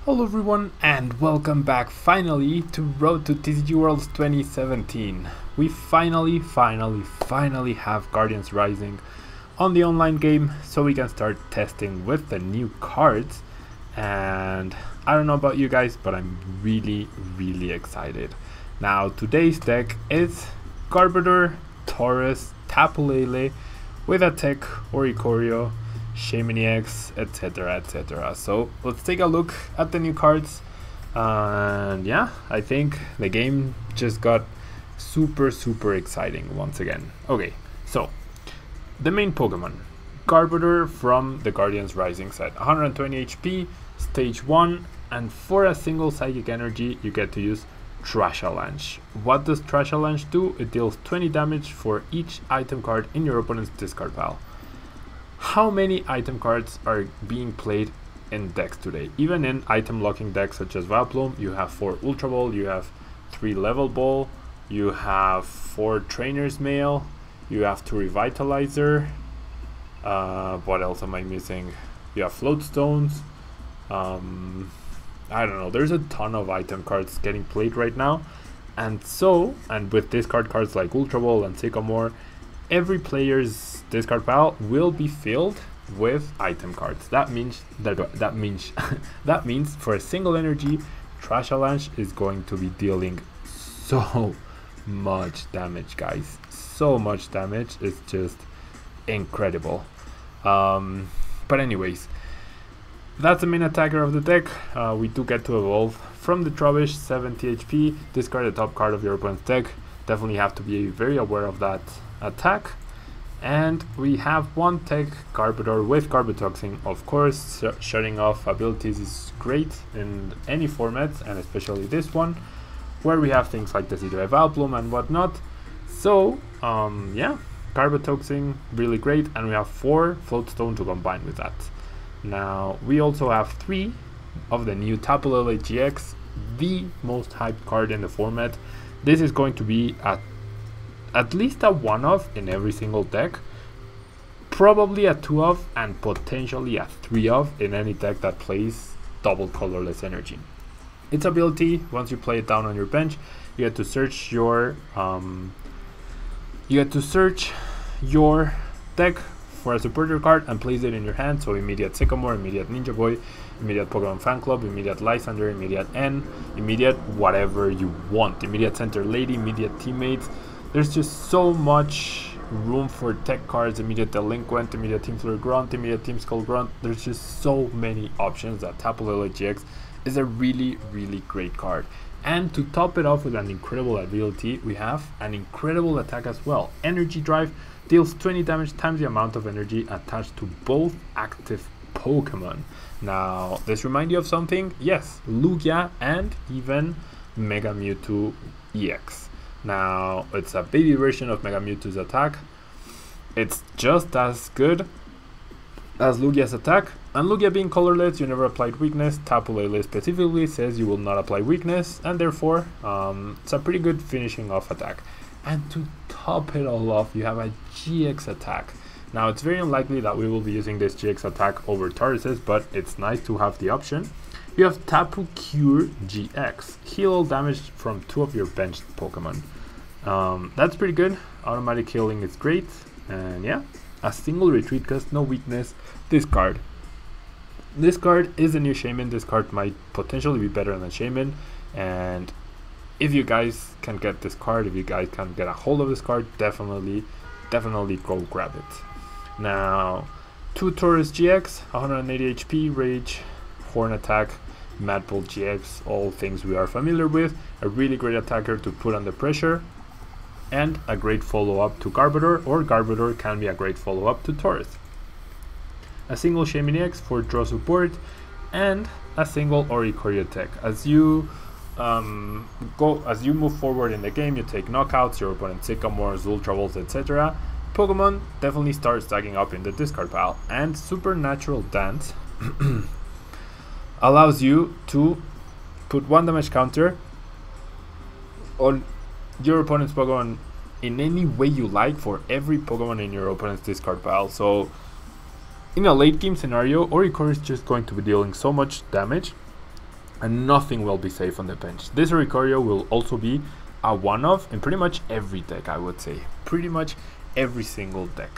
Hello everyone and welcome back finally to Road to TCG Worlds 2017. We finally have Guardians Rising on the online game so we can start testing with the new cards, and I don't know about you guys, but I'm really excited. Now today's deck is Garbodor, Tauros, Tapu Lele with a tech Oricorio, Shaymin-EX, etc. So let's take a look at the new cards, and yeah, I think the game just got super exciting once again. Okay, so the main Pokemon, Garbodor from the Guardians Rising set, 120 HP, stage 1, and for a single psychic energy you get to use Trash Avalanche. What does Trash Avalanche do? It deals 20 damage for each item card in your opponent's discard pile. How many item cards are being played in decks today? Even in item locking decks such as Vileplume, you have 4 Ultra Ball, you have 3 Level Ball, you have 4 Trainer's Mail, you have 2 Revitalizer. What else am I missing? You have Float Stones. I don't know, there's a ton of item cards getting played right now, and with discard cards like Ultra Ball and Sycamore, every player's discard pile will be filled with item cards. That means for a single energy, Trash Avalanche is going to be dealing so much damage, guys. So much damage, it's just incredible. But anyways, that's the main attacker of the deck. We do get to evolve from the Trubbish, 70 HP, discard the top card of your opponent's deck. Definitely have to be very aware of that attack. And we have one tech Garbodor with Garbotoxin. Of course, shutting off abilities is great in any formats, and especially this one, where we have things like the C2 Vileplume and whatnot. So yeah, Garbotoxin really great, and we have 4 Float Stone to combine with that. Now we also have 3 of the new Tapu Lele-GX, the most hyped card in the format. This is going to be at least a 1-of in every single deck, probably a 2-of, and potentially a 3-of in any deck that plays double colorless energy. Its ability, once you play it down on your bench, you get to search your deck for a supporter card and place it in your hand. So immediate Sycamore, immediate Ninja Boy, immediate Pokémon Fan Club, immediate Lysander, immediate N, immediate whatever you want, immediate Center Lady, immediate Teammates. There's just so much room for tech cards, immediate Delinquent, immediate Team Fleur Grunt, immediate Team Skull Grunt. There's just so many options that Tapu Lele-GX is a really great card. And to top it off with an incredible ability, we have an incredible attack as well. Energy Drive deals 20 damage times the amount of energy attached to both active Pokemon. Now, this remind you of something? Yes, Lugia and even Mega Mewtwo EX. Now, it's a baby version of Mega Mewtwo's attack. It's just as good as Lugia's attack. And Lugia being colorless, you never applied weakness. Tapu Lele specifically says you will not apply weakness, and therefore it's a pretty good finishing off attack. And to top it all off, you have a GX attack. Now, it's very unlikely that we will be using this GX attack over Taurus's, but it's nice to have the option. You have Tapu Cure GX, heal all damage from 2 of your benched Pokemon. That's pretty good. Automatic healing is great, and yeah, a single retreat cost, no weakness. This card is a new Shaymin. This card might potentially be better than Shaymin, and if you guys can get this card, if you guys can get a hold of this card, definitely go grab it. Now, 2 Tauros-GX, 180 HP, Rage, Horn Attack, Madball GX, all things we are familiar with. A really great attacker to put under pressure, and a great follow-up to Garbodor, or Garbodor can be a great follow-up to Tauros. A single Shaymin-EX for draw support, and a single Oricorio tech. As you move forward in the game, you take knockouts, your opponent's Sycamores, Ultra Balls, etc. Pokemon definitely start stacking up in the discard pile, and Supernatural Dance allows you to put 1 damage counter on your opponent's Pokemon in any way you like for every Pokemon in your opponent's discard pile. So in a late game scenario, Oricorio is just going to be dealing so much damage and nothing will be safe on the bench. This Oricorio will also be a one-off in pretty much every deck, I would say. Pretty much every single deck.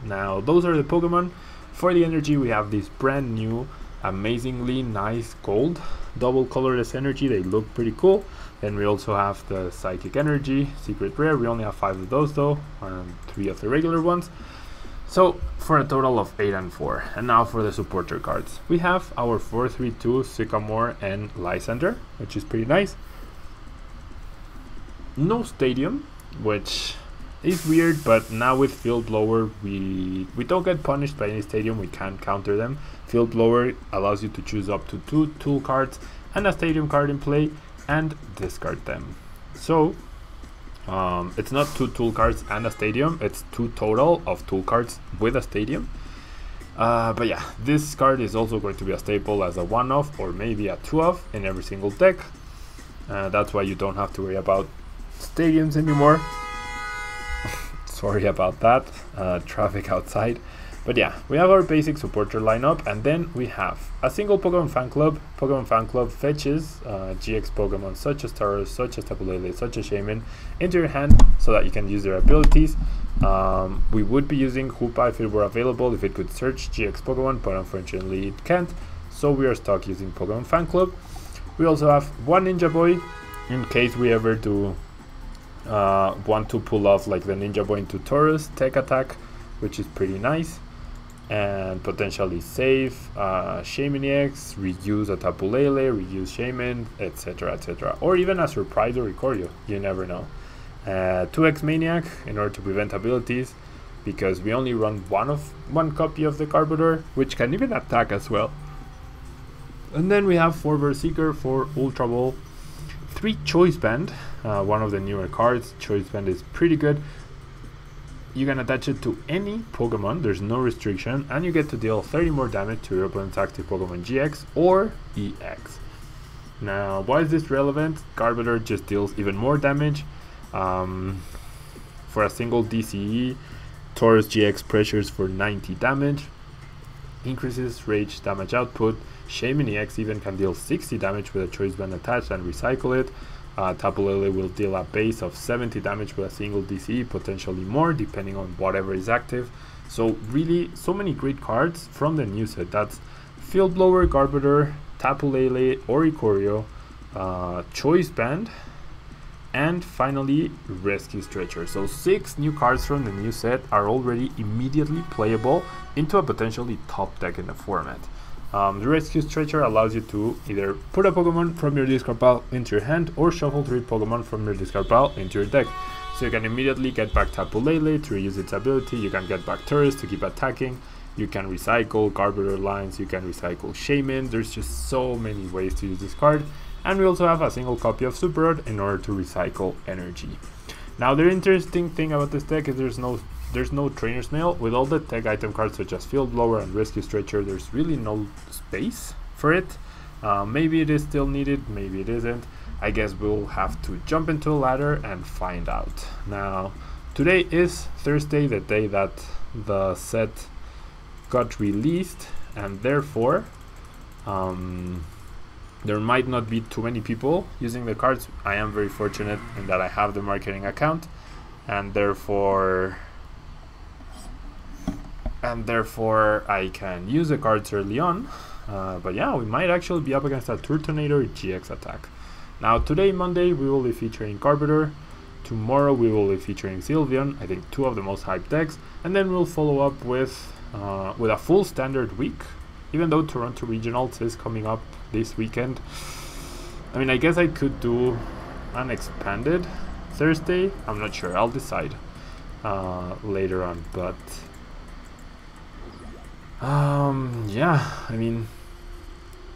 Now, those are the Pokemon. For the energy, we have this brand new, amazingly nice gold, double colorless energy. They look pretty cool. Then we also have the Psychic Energy, Secret Rare. We only have 5 of those though, and 3 of the regular ones. So, for a total of 8 and 4. And now for the supporter cards. We have our 4-3-2 Sycamore and Lysander, which is pretty nice. No Stadium, which is weird, but now with Field Blower, we don't get punished by any Stadium. We can't counter them. Field Blower allows you to choose up to 2 tool cards and a Stadium card in play and discard them. So, it's not 2 tool cards and a Stadium, it's 2 total of tool cards with a Stadium. But yeah, this card is also going to be a staple as a 1-off or maybe a 2-off in every single deck. That's why you don't have to worry about Stadiums anymore. Sorry about that, traffic outside. But yeah, we have our basic supporter lineup, and then we have a single Pokemon Fan Club. Pokemon Fan Club fetches GX Pokemon such as Tauros, such as Tapu Lele, such as Shaymin into your hand so that you can use their abilities. We would be using Hoopa if it were available, if it could search GX Pokemon, but unfortunately it can't. So we are stuck using Pokemon Fan Club. We also have one Ninja Boy in case we ever do want to pull off like the Ninja Boy into Tauros Tech Attack, which is pretty nice. And potentially save Shaymin-EX, reuse a Tapu Lele, reuse Shaymin, etc, etc. Or even a surprise Oricorio, you never know. 2 Hex Maniac in order to prevent abilities, because we only run one copy of the Garbodor, which can even attack as well. And then we have 4 Berserker, 4 Ultra Ball, 3 Choice Band, one of the newer cards. Choice Band is pretty good. You can attach it to any Pokemon, there's no restriction, and you get to deal 30 more damage to your opponent's active Pokemon GX or EX. Now, why is this relevant? Garbodor just deals even more damage. For a single DCE, Tauros-GX pressures for 90 damage, increases rage damage output. Shaymin-EX even can deal 60 damage with a Choice Band attached and recycle it. Tapu Lele will deal a base of 70 damage with a single DCE, potentially more depending on whatever is active. So really, so many great cards from the new set. That's Field Blower, Garbodor, Tapu Lele, Oricorio, Choice Band, and finally Rescue Stretcher. So 6 new cards from the new set are already immediately playable into a potentially top deck in the format. The Rescue Stretcher allows you to either put a Pokemon from your discard pile into your hand or shuffle 3 Pokemon from your discard pile into your deck. So you can immediately get back Tapu Lele to reuse its ability, you can get back Tauros to keep attacking, you can recycle Garbodor lines, you can recycle Shaymin. There's just so many ways to use this card. And we also have a single copy of Super Rod in order to recycle energy. Now the interesting thing about this deck is there's no Trainer's Mail. With all the tech item cards such as Field Blower and Rescue Stretcher, there's really no space for it. Maybe it is still needed, maybe it isn't. I guess we'll have to jump into a ladder and find out. Now, today is Thursday, the day that the set got released, and therefore there might not be too many people using the cards. I am very fortunate in that I have the marketing account, and therefore I can use the cards early on. But yeah, we might actually be up against a Turtonator GX attack. Now today, Monday, we will be featuring Garbodor. Tomorrow we will be featuring Sylveon, I think 2 of the most hyped decks, and then we'll follow up with a full standard week. Even though Toronto Regionals is coming up this weekend, I mean, I guess I could do an expanded Thursday. I'm not sure, I'll decide later on, but yeah, I mean,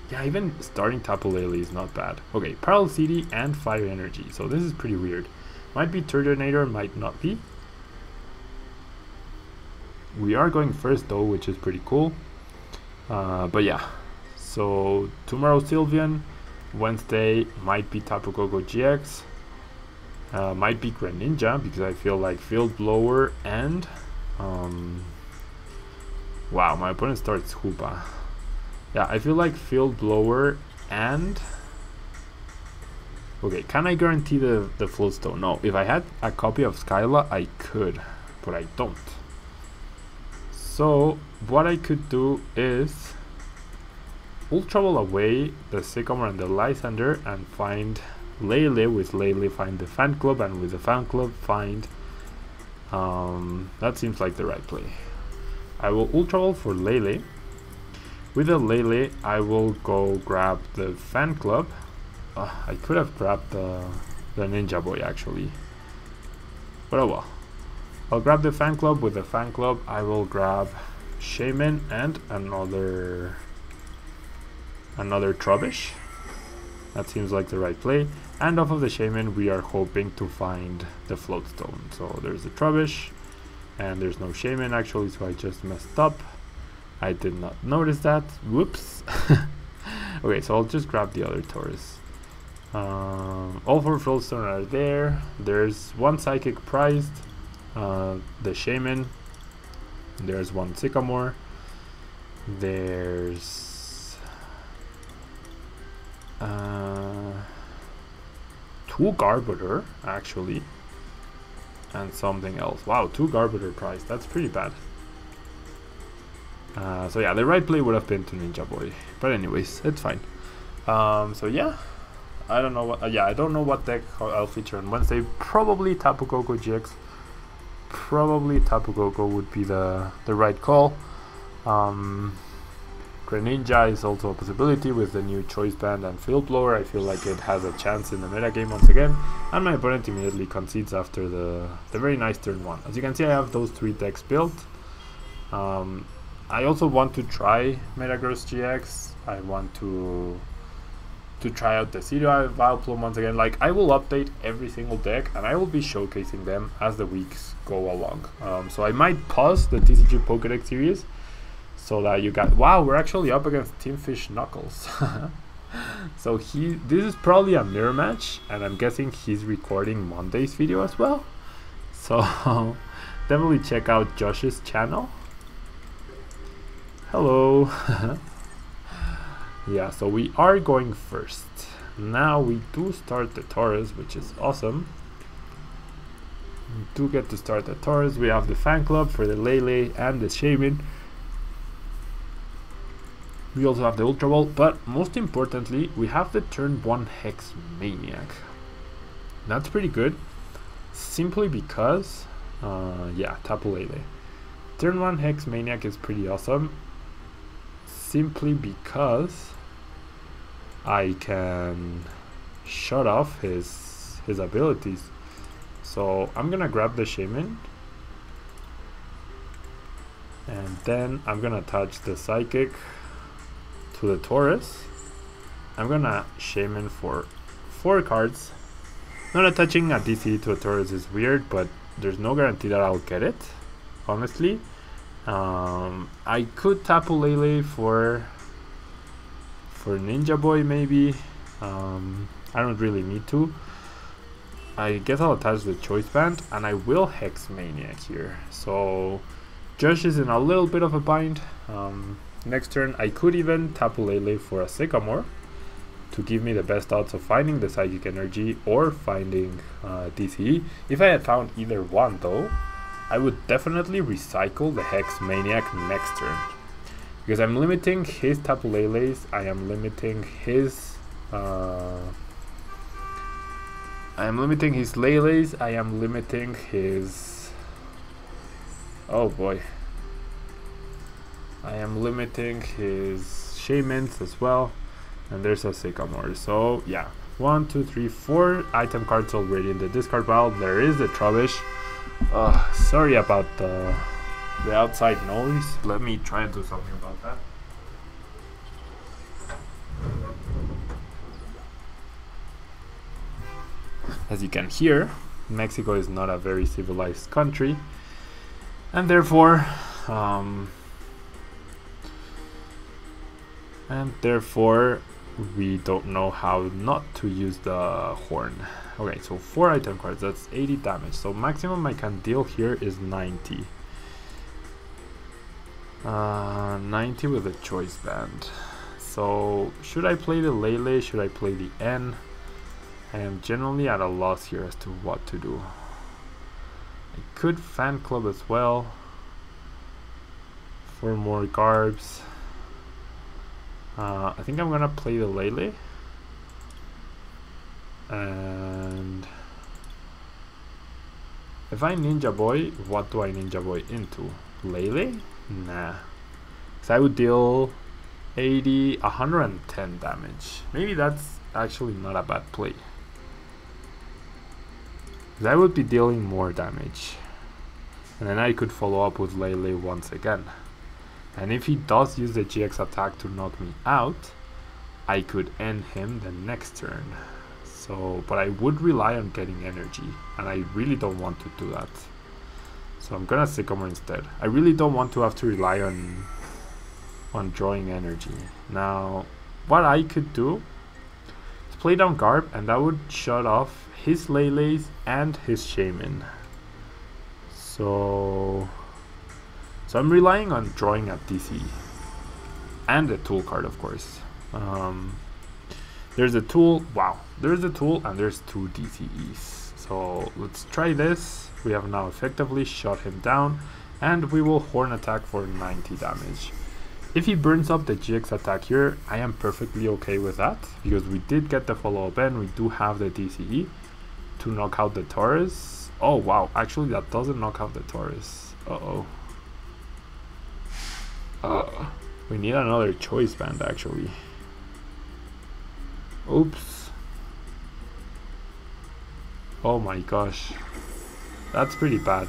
yeah, even starting Tapu Lele is not bad. Okay, Parallel City and Fire Energy, so this is pretty weird. Might be Turtonator, might not be. We are going first though, which is pretty cool. But yeah, so tomorrow Sylveon, Wednesday might be Tapu Koko GX, might be Greninja, because I feel like Field Blower and wow, my opponent starts Hoopa. Yeah, I feel like Field Blower and Okay, can I guarantee the Float Stone? No, if I had a copy of Skyla, I could, but I don't. So what I could do is Ultra Ball away the Sycamore and the Lysander and find Lele. With Lele find the Fan Club, and with the Fan Club find that seems like the right play. I will Ultra Ball for Lele. With the Lele I will go grab the Fan Club. I could have grabbed the Ninja Boy actually, but oh well. I'll grab the Fan Club. With the Fan Club I will grab Shaymin and another Trubbish. That seems like the right play. And off of the Shaymin we are hoping to find the Float Stone. So there's the Trubbish and there's no Shaymin actually, so I just messed up. I did not notice that. Whoops. Okay, so I'll just grab the other Tauros. All 4 Float Stone are there. There's 1 Psychic prized, the Shaymin. There's 1 Sycamore. There's 2 Garbodor actually, and something else. Wow, 2 Garbodor prized. That's pretty bad. So yeah, the right play would have been to Ninja Boy, but anyways, it's fine. So yeah, I don't know what. I don't know what deck I'll feature on Wednesday. Probably Tapu Koko GX. Probably Tapu Koko would be the right call. Greninja is also a possibility with the new Choice Band and Field Blower. I feel like it has a chance in the meta game once again, and my opponent immediately concedes after the very nice turn 1. As you can see, I have those 3 decks built. I also want to try Metagross GX. I want to try out the Zero Vileplume once again. Like, I will update every single deck and I will be showcasing them as the weeks go along. So I might pause the TCG Pokédex series so that you got, wow, we're actually up against Team Fish Knuckles. So this is probably a mirror match, and I'm guessing he's recording Monday's video as well. So definitely check out Josh's channel. Hello. Yeah, so we are going first. Now we do start the Tauros, which is awesome. We do get to start the Tauros. We have the Fan Club for the Lele and the Shaymin. We also have the Ultra Ball, but most importantly, we have the turn 1 Hex Maniac. That's pretty good, simply because, yeah, Tapu Lele. Turn 1 Hex Maniac is pretty awesome, simply because I can shut off his abilities. So I'm gonna grab the Shaymin, and then I'm gonna attach the Psychic to the Tauros. I'm gonna Shaymin for 4 cards. Not attaching a DC to a Tauros is weird, but there's no guarantee that I'll get it, honestly. I could Tapu Lele for Ninja Boy maybe. I don't really need to. I guess I'll attach the Choice Band, and I will Hex Maniac here. So Josh is in a little bit of a bind. Next turn I could even Tapu Lele for a Sycamore to give me the best odds of finding the Psychic Energy or finding DCE. If I had found either one though, I would definitely recycle the Hex Maniac next turn, because I'm limiting his Tapu Lele's, I am limiting his Lele's, I am limiting his, oh boy, I am limiting his Shaymins as well, and there's a Sycamore. So yeah, 1, 2, 3, 4 item cards already in the discard pile. There is the Trubbish. Sorry about the outside noise. Let me try and do something about that. As you can hear, Mexico is not a very civilized country, and therefore we don't know how not to use the horn. Okay, so 4 item cards, that's 80 damage. So maximum I can deal here is 90. 90 with a Choice Band. So should I play the Lele? Should I play the N? I am generally at a loss here as to what to do. I could Fan Club as well for more Garbs. I think I'm gonna play the Lele. And if I Ninja Boy, what do I Ninja Boy into? Lele? Nah. So I would deal 80, 110 damage. Maybe that's actually not a bad play. Because I would be dealing more damage. And then I could follow up with Lele once again. And if he does use the GX attack to knock me out, I could end him the next turn. So, but I would rely on getting energy, and I really don't want to do that. So I'm gonna Sycamore instead. I really don't want to have to rely on drawing energy. Now, what I could do is play down Garb, and that would shut off his Lele's and his Shaymin. So I'm relying on drawing a DC and a tool card, of course. There's a tool. Wow, there's a tool and there's 2 DCEs. So let's try this. We have now effectively shot him down, and we will Horn attack for 90 damage. If he burns up the GX attack here, I am perfectly okay with that, because we did get the follow-up and we do have the DCE to knock out the Tauros. Oh wow, actually that doesn't knock out the Tauros. Uh-oh. We need another Choice Band actually. Oops. Oh my gosh. That's pretty bad.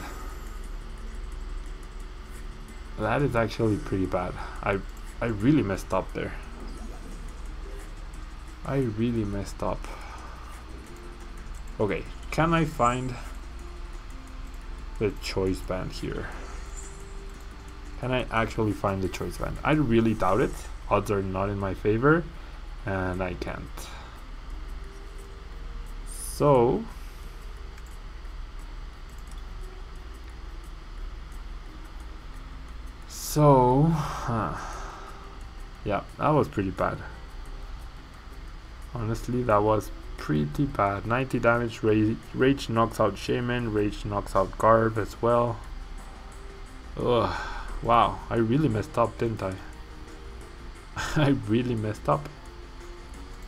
That is actually pretty bad. I really messed up there. I really messed up. Okay, can I find the Choice Band here? Can I actually find the Choice Band? I really doubt it. Odds are not in my favor, and I can't. So yeah, that was pretty bad. Honestly, that was pretty bad. 90 damage. Rage knocks out Shaymin. Rage knocks out Garb as well. Ugh. Wow, I really messed up, didn't I? I really messed up.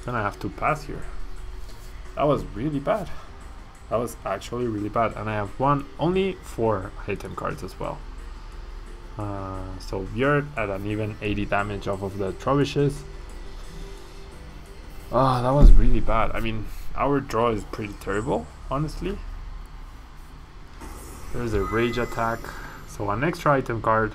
Gonna have to pass here. That was really bad. That was actually really bad. And I have only 4 item cards as well. So we're at an even 80 damage off of the Trubbishes. That was really bad. I mean, our draw is pretty terrible, honestly. There's a Rage attack. So an extra item card.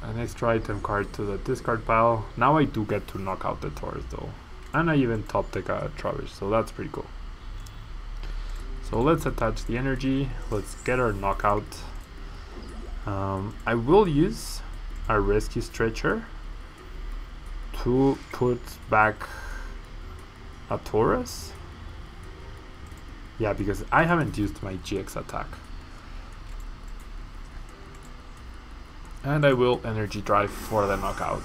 An extra item card to the discard pile. Now I do get to knock out the Tauros though. And I even top deck a Trubbish, so that's pretty cool. So let's attach the energy. Let's get our knockout. I will use our Rescue Stretcher to put back a Tauros. Yeah, because I haven't used my GX attack. And I will Energy Drive for the knockout.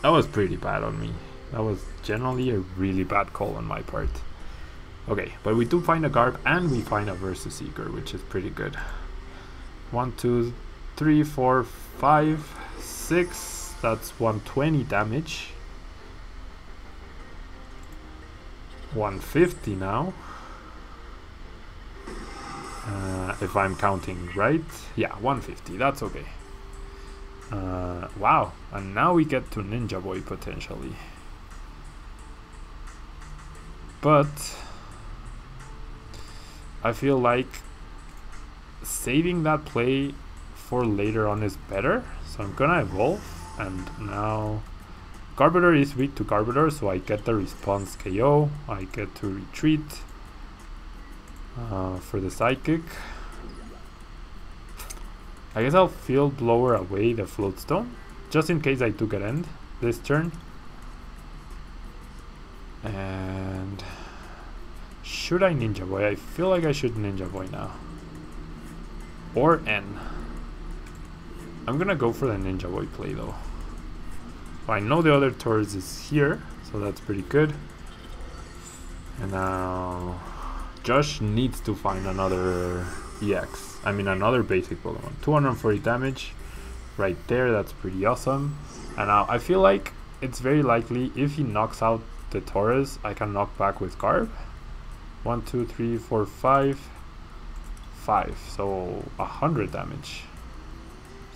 That was pretty bad on me. That was generally a really bad call on my part. Okay, but we do find a Garb and we find a Versus Seeker, which is pretty good. 1, 2, 3, 4, 5, 6. That's 120 damage. 150 now. If I'm counting right. Yeah, 150. That's okay. Wow. And now we get to Ninja Boy potentially. But I feel like saving that play for later on is better. So I'm gonna evolve, and now Garbodor is weak to Garbodor, so I get the response KO. I get to retreat for the Psychic. I guess I'll Field Blower away the Float Stone, just in case I do get end this turn. And should I Ninja Boy? I feel like I should Ninja Boy now. Or N. I'm gonna go for the Ninja Boy play though. I know the other Tauros is here, so that's pretty good. And now Josh needs to find another EX. I mean another basic Pokemon. 240 damage right there, that's pretty awesome. And now I feel like it's very likely if he knocks out the Tauros, I can knock back with Garb. 1, 2, 3, 4, 5. 5, so 100 damage.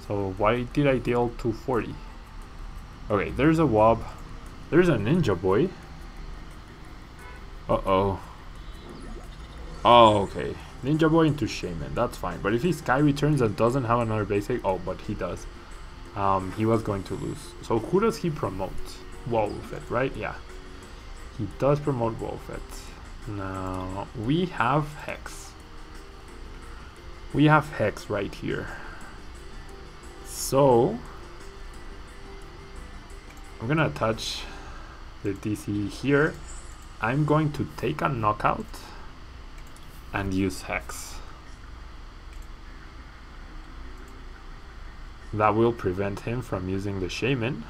So why did I deal 240? Okay, there's a Wob. There's a Ninja Boy. Uh-oh. Oh, okay. Ninja Boy into Shaymin, that's fine. But if he Sky returns and doesn't have another basic, oh, but he does. He was going to lose. So who does he promote? Wobbuffet, right? Yeah. He does promote Wobbuffet. Now, we have Hex. We have Hex right here. So, I'm gonna attach the DC here. I'm going to take a knockout and use Hex. That will prevent him from using the Shaymin.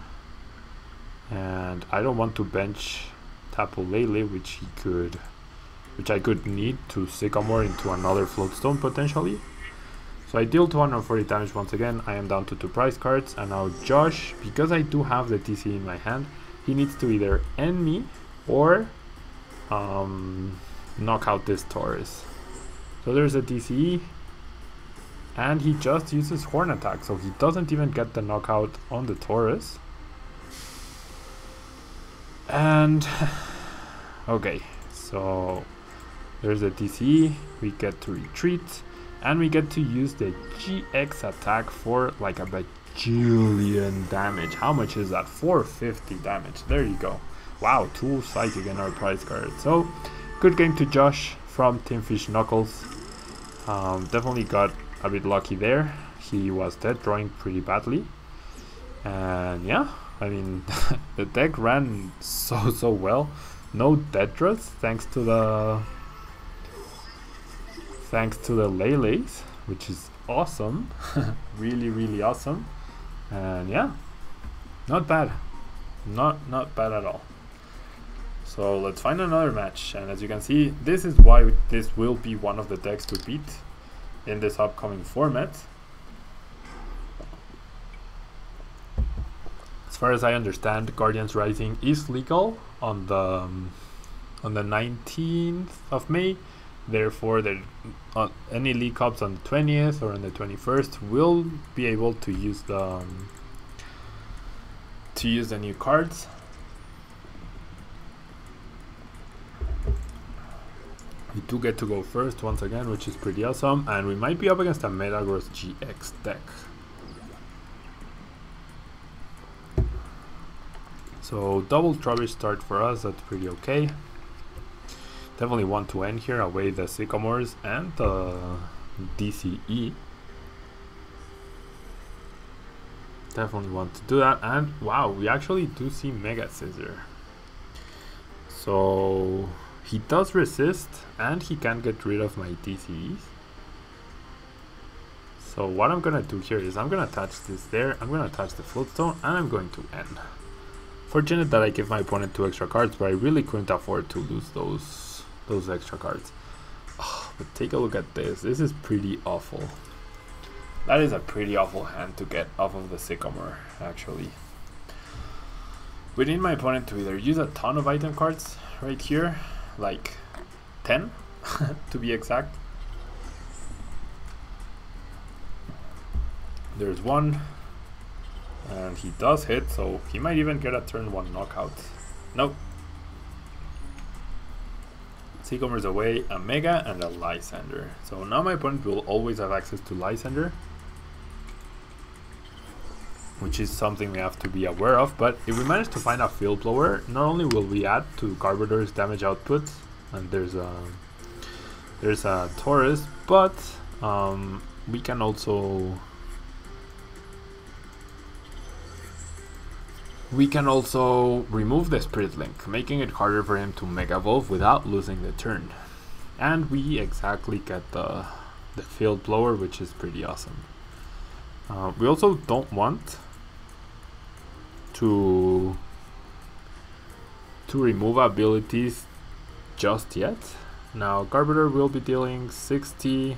And I don't want to bench Tapu Lele, which I could need to Sycamore into another Float Stone potentially. So I deal 240 damage once again. I am down to 2 prize cards, and now Josh, because I do have the TC in my hand, he needs to either end me or knock out this Tauros. So there's a DCE, and he just uses Horn Attack, so he doesn't even get the knockout on the Tauros. And okay, so there's a DCE, we get to retreat, and we get to use the GX attack for like a bajillion damage. How much is that? 450 damage. There you go. Wow, 2 Psychic in our prize card. So, good game to Josh from Team Fish Knuckles. Definitely got a bit lucky there. He was dead drawing pretty badly. And yeah, I mean, the deck ran so well. No dead draws thanks to the Leles, which is awesome. really awesome. And yeah, not bad. Not bad at all. So let's find another match, and as you can see, this is why this will be one of the decks to beat in this upcoming format. As far as I understand, Guardians Rising is legal on the 19th of May. Therefore, any League Cups on the 20th or on the 21st will be able to use the new cards. We do get to go first once again, which is pretty awesome, and we might be up against a Metagross GX deck. So double Trubbish start for us, that's pretty okay. Definitely want to end here, away the Sycamores and the DCE. Definitely want to do that, and wow, we actually do see Mega Scissor. So he does resist, and he can get rid of my DCEs. So what I'm gonna do here is I'm gonna attach this there, I'm gonna attach the Float Stone, and I'm going to end. Fortunate that I gave my opponent 2 extra cards, but I really couldn't afford to lose those extra cards. Oh, but take a look at this. This is pretty awful. That is a pretty awful hand to get off of the Sycamore, actually. We need my opponent to either use a ton of item cards right here, like 10 to be exact. There's 1, and he does hit, so he might even get a turn 1 knockout. Nope. Sycamore's away, a Mega and a Lysander. So now my opponent will always have access to Lysander, which is something we have to be aware of. But if we manage to find a Field Blower, not only will we add to Garbodor's damage output, and there's a Tauros, but we can also remove the Spirit Link, making it harder for him to Mega Evolve without losing the turn. And we exactly get the Field Blower, which is pretty awesome. We also don't want to remove abilities just yet. Now Garbodor will be dealing 60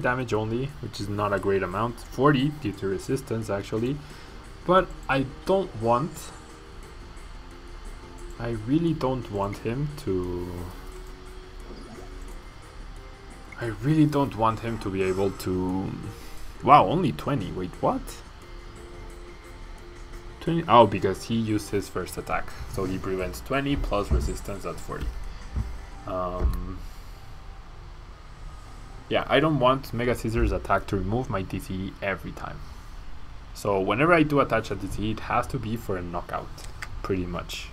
damage only, which is not a great amount. 40 due to resistance actually. But I really don't want him to be able to... Wow, only 20. Wait, what? 20? Oh, because he used his first attack. So he prevents 20 plus resistance at 40. Yeah, I don't want Mega Scissors attack to remove my DCE every time. So whenever I do attach a DCE, it has to be for a knockout, pretty much.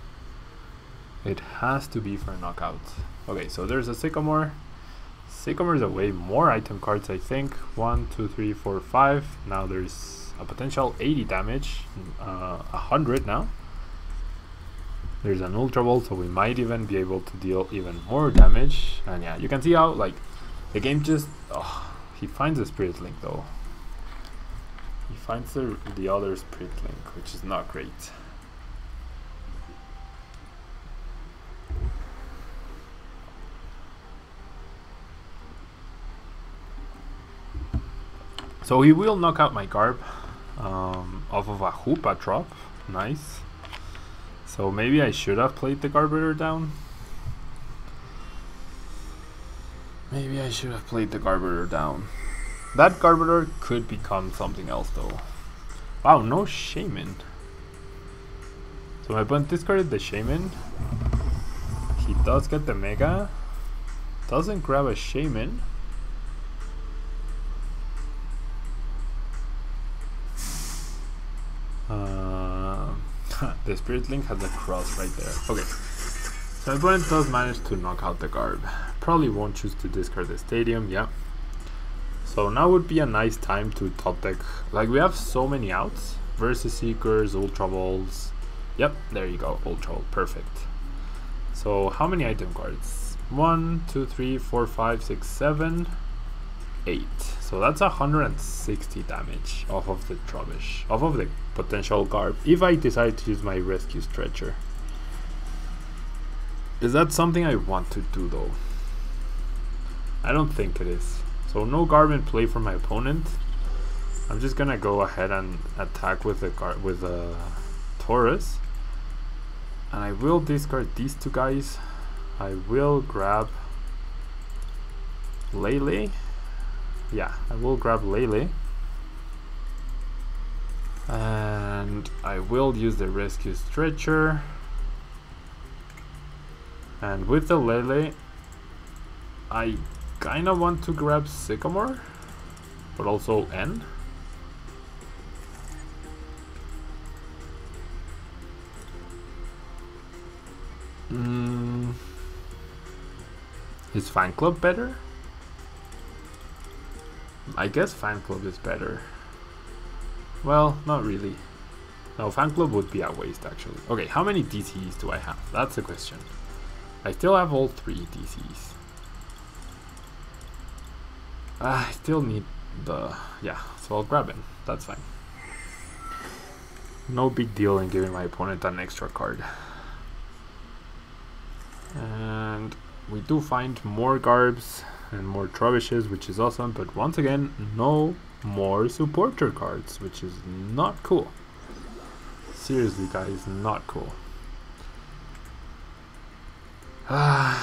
It has to be for a knockout. Okay, so there's a Sycamore. Sycamore's away more item cards, I think. 1, 2, 3, 4, 5. Now there's a potential 80 damage, 100 now. There's an Ultra Ball, so we might even be able to deal even more damage. And yeah, you can see how like the game just... Oh, he finds a Spirit Link though. He finds the other Spirit Link, which is not great. So he will knock out my Garb off of a Hoopa drop. Nice. So maybe I should have played the Garbodor down. Maybe I should have played the Garbodor down. That Garbodor could become something else though. Wow, no Shaymin. So my opponent discarded the Shaymin. He does get the Mega. Doesn't grab a Shaymin. The Spirit Link has a cross right there. Okay. So my opponent does manage to knock out the Garb. Probably won't choose to discard the Stadium, yeah. So now would be a nice time to top deck. Like we have so many outs. Versus Seekers, Ultra Balls. Yep, there you go, Ultra Ball, perfect. So how many item cards? 1, 2, 3, 4, 5, 6, 7, 8. So that's 160 damage off of the Trubbish, off of the potential Garb, if I decide to use my Rescue Stretcher. Is that something I want to do though? I don't think it is. So no Garb in play for my opponent. I'm just gonna go ahead and attack with the Tauros. And I will discard these two guys. I will grab Lele. Yeah, I will grab Lele. And I will use the Rescue Stretcher. And with the Lele, I kinda want to grab Sycamore, but also N. Is Fan Club better? I guess Fan Club is better. Well, not really. No, Fan Club would be a waste actually. Okay, how many DCs do I have? That's the question. I still have all 3 DCs. I still need the... yeah, so I'll grab it. That's fine. No big deal in giving my opponent an extra card. And we do find more Garbs and more Trubbishes, which is awesome, but once again, no more supporter cards, which is not cool. Seriously guys, not cool. I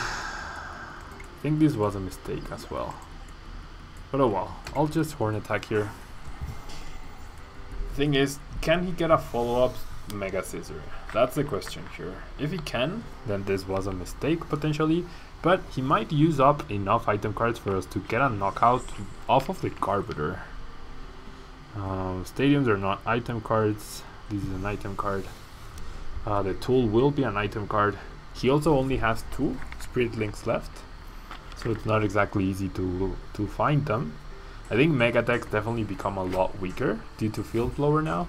think this was a mistake as well. But oh well, I'll just Horn Attack here. Thing is, can he get a follow-up Mega Scissor? That's the question here. If he can, then this was a mistake potentially, but he might use up enough item cards for us to get a knockout off of the Garbodor. Stadiums are not item cards. This is an item card. The tool will be an item card. He also only has 2 Spirit Links left, so it's not exactly easy to find them. I think Mega decks definitely become a lot weaker due to Field Blower now,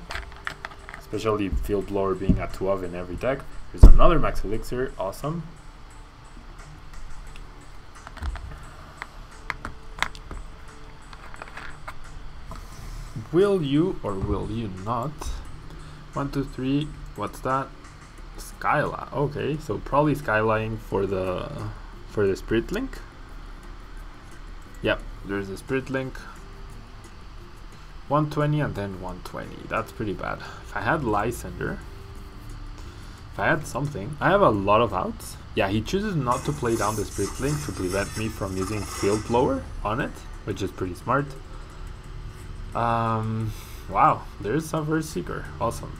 especially Field Blower being a 2-of in every deck. There's another Max Elixir, awesome. Will you or will you not? 1, 2, 3, what's that? Skyla. Okay, so probably Skyline for the for the Spirit Link. Yep, there's the Spirit Link. 120 and then 120. That's pretty bad. If I had Lysandre, if I had something, I have a lot of outs. Yeah, he chooses not to play down the Spirit Link to prevent me from using Field Blower on it, which is pretty smart. Wow, there's a Verse Seeker. Awesome.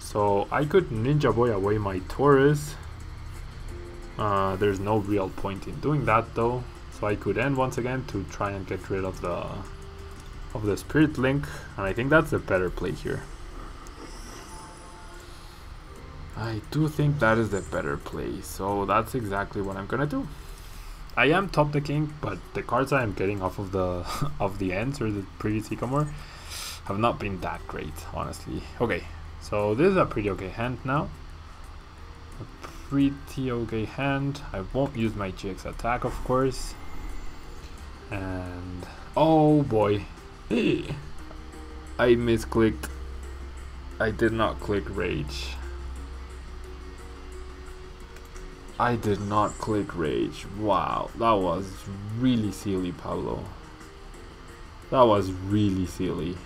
So I could Ninja Boy away my Tauros. There's no real point in doing that though. So I could end once again to try and get rid of the Spirit Link, and I think that's the better play here. I do think that is the better play, so that's exactly what I'm gonna do. I am top decking, but the cards I am getting off of the of the ends or the previous Sycamore have not been that great, honestly. Okay, so this is a pretty okay hand now. A pretty okay hand. I won't use my GX attack, of course. And oh boy, I misclicked. I did not click Rage. I did not click Rage. Wow, that was really silly, Pablo. That was really silly.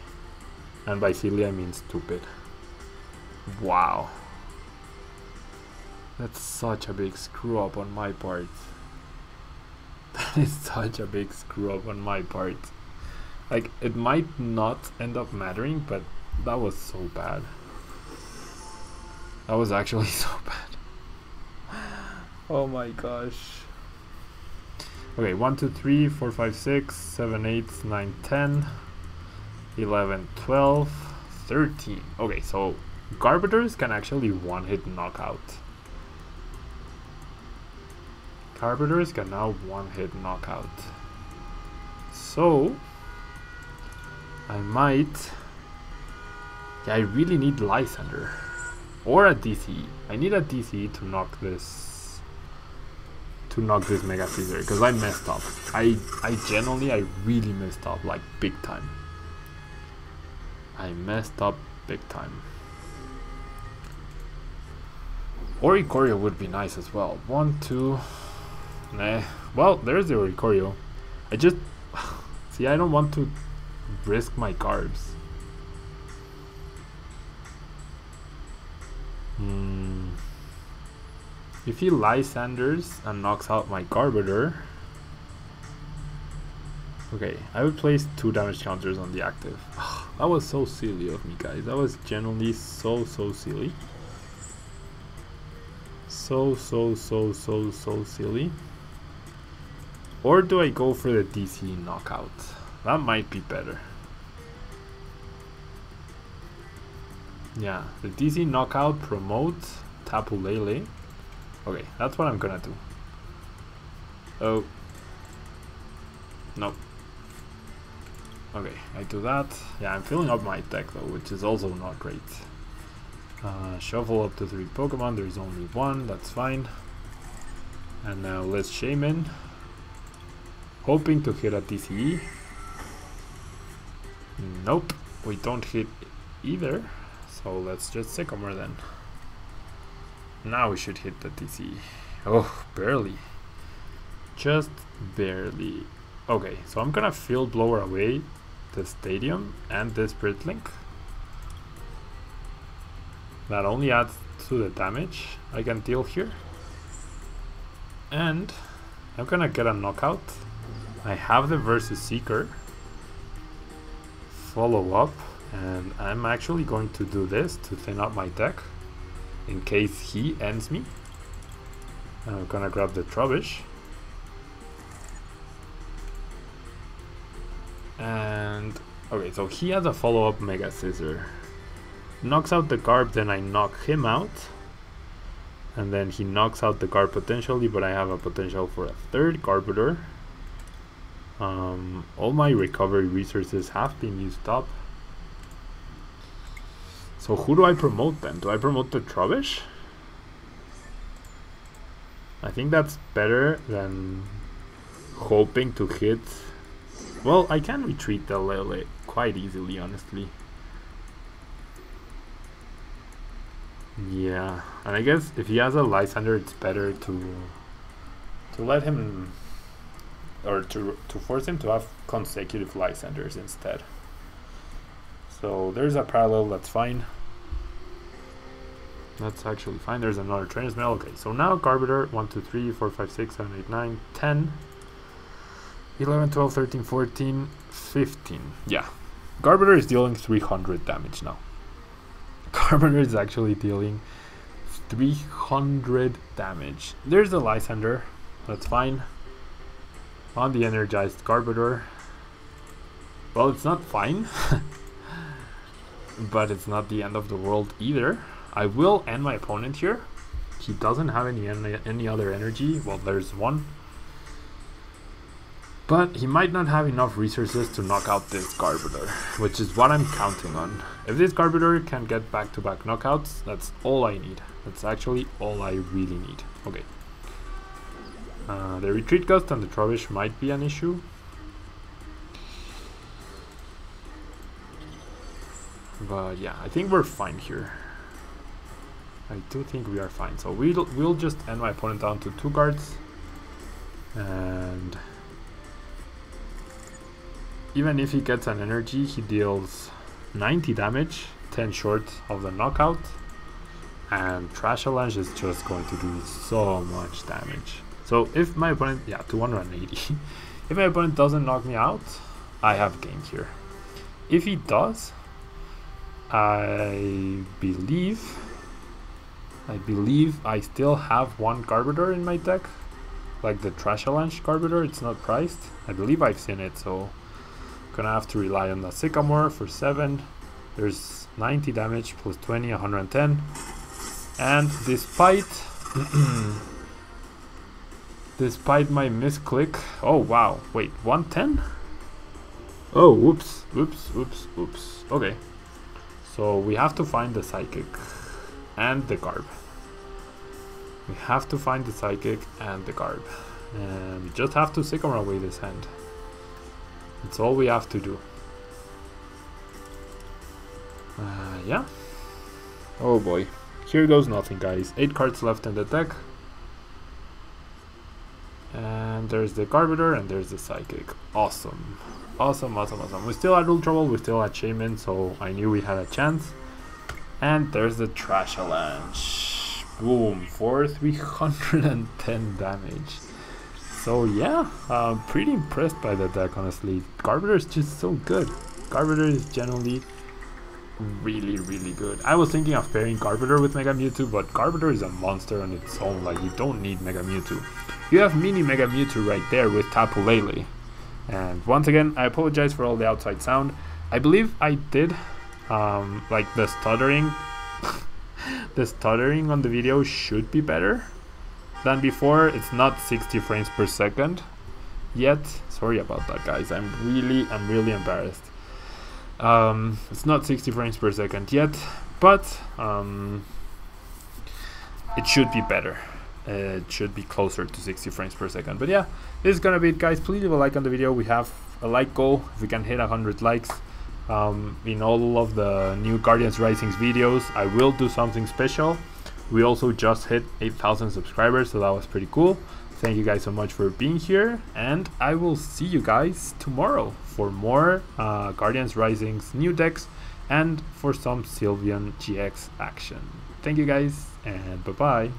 And by silly I mean stupid. Wow. That's such a big screw up on my part. That is such a big screw up on my part. Like, it might not end up mattering, but that was so bad. That was actually so bad. Oh my gosh. Okay, 1, 2, 3, 4, 5, 6, 7, 8, 9, 10, 11, 12, 13. Okay, so Garbodors can actually one-hit knockout. Garbodors can now one-hit knockout. So I might... Yeah, I really need Lysandre. Or a DC. I need a DC to knock this Mega Freezer, because I messed up. I really messed up, like big time. I messed up big time. Oricorio would be nice as well. 1, 2. Nah. Well, there's the Oricorio. I just see, I don't want to risk my Garbs. If he Lysandres and knocks out my Garbodor, okay, I would place 2 damage counters on the active. That was so silly of me, guys. That was genuinely so silly. So silly. Or do I go for the DC knockout? That might be better. Yeah, the DC knockout promotes Tapu Lele. Okay, that's what I'm gonna do. Oh. Nope. Okay, I do that. Yeah, I'm filling up my deck though, which is also not great. Shuffle up to 3 Pokemon. There's only 1, that's fine. And now let's Shaymin. Hoping to hit a DCE. Nope, we don't hit either. So let's just Sycamore then. Now we should hit the DCE. Oh, barely. Just barely. Okay, so I'm gonna Field Blower away the Stadium and the Spirit Link. That only adds to the damage I can deal here. And I'm gonna get a knockout. I have the Versus Seeker. Follow up. And I'm actually going to do this to thin out my deck in case he ends me. I'm gonna grab the Trubbish. And okay, so he has a follow-up Mega Scissor. Knocks out the Garb, then I knock him out. And then he knocks out the Garb potentially, but I have a potential for a 3rd Garbodor. All my recovery resources have been used up. So who do I promote then? Do I promote the Trubbish? I think that's better than hoping to hit. Well, I can retreat the Lele quite easily, honestly. Yeah, and I guess if he has a Lysandre, it's better to to let him, or to force him to have consecutive Lysanders instead. So there's a parallel, that's fine. That's actually fine. There's another Trainer's Mail. Okay, so now Garbodor 1, 2, 3, 4, 5, 6, 7, 8, 9, 10, 11, 12, 13, 14, 15. Yeah, Garbodor is dealing 300 damage now. Garbodor is actually dealing 300 damage. There's the Lysander. That's fine. On the energized Garbodor. Well, it's not fine. But it's not the end of the world either. I will end my opponent here. He doesn't have any other energy. Well, there's one. But he might not have enough resources to knock out this Garbodor, which is what I'm counting on. If this Garbodor can get back-to-back knockouts, that's all I need. That's actually all I really need. Okay. The Retreat Gust and the Trubbish might be an issue. But yeah, I think we're fine here. I do think we are fine. So we'll just end my opponent down to 2 guards. And even if he gets an energy, he deals 90 damage, 10 short of the knockout. And Trash Avalanche is just going to do so much damage. So if my opponent, yeah, 280. If my opponent doesn't knock me out, I have gained here. If he does, I believe I still have one Garbodor in my deck, like the Trash Avalanche Garbodor. It's not priced. I believe I've seen it, so gonna have to rely on the Sycamore for 7. There's 90 damage plus 20, 110. And despite despite my misclick, oh wow, wait, 110? Oh, whoops. Okay. So we have to find the Psychic and the Garb. We have to find the Psychic and the Garb. And we just have to Sycamore away this hand. That's all we have to do. Yeah. Oh boy. Here goes nothing, guys. 8 cards left in the deck. And there's the Garbodor and there's the Psychic. Awesome. Awesome. We still had Ultra Ball, we still had Shaymin, so I knew we had a chance. And there's the Trash Avalanche. Boom, for 310 damage. So yeah, I'm pretty impressed by the deck, honestly. Garbodor is just so good. Garbodor is generally really good. I was thinking of pairing Garbodor with Mega Mewtwo, but Garbodor is a monster on its own. Like, you don't need Mega Mewtwo. You have mini Mega Mewtwo right there with Tapu Lele. And once again, I apologize for all the outside sound. I believe I did like the stuttering. The stuttering on the video should be better than before. It's not 60 frames per second yet. Sorry about that, guys. I'm really embarrassed. It's not 60 frames per second yet, but it should be better. It should be closer to 60 frames per second. But yeah, this is gonna be it, guys. Please leave a like on the video. We have a like goal. If we can hit 100 likes in all of the new Guardians Risings videos, I will do something special. We also just hit 8,000 subscribers, so that was pretty cool. Thank you guys so much for being here, and I will see you guys tomorrow for more Guardians Risings new decks and for some Sylveon GX action. Thank you guys, and bye bye.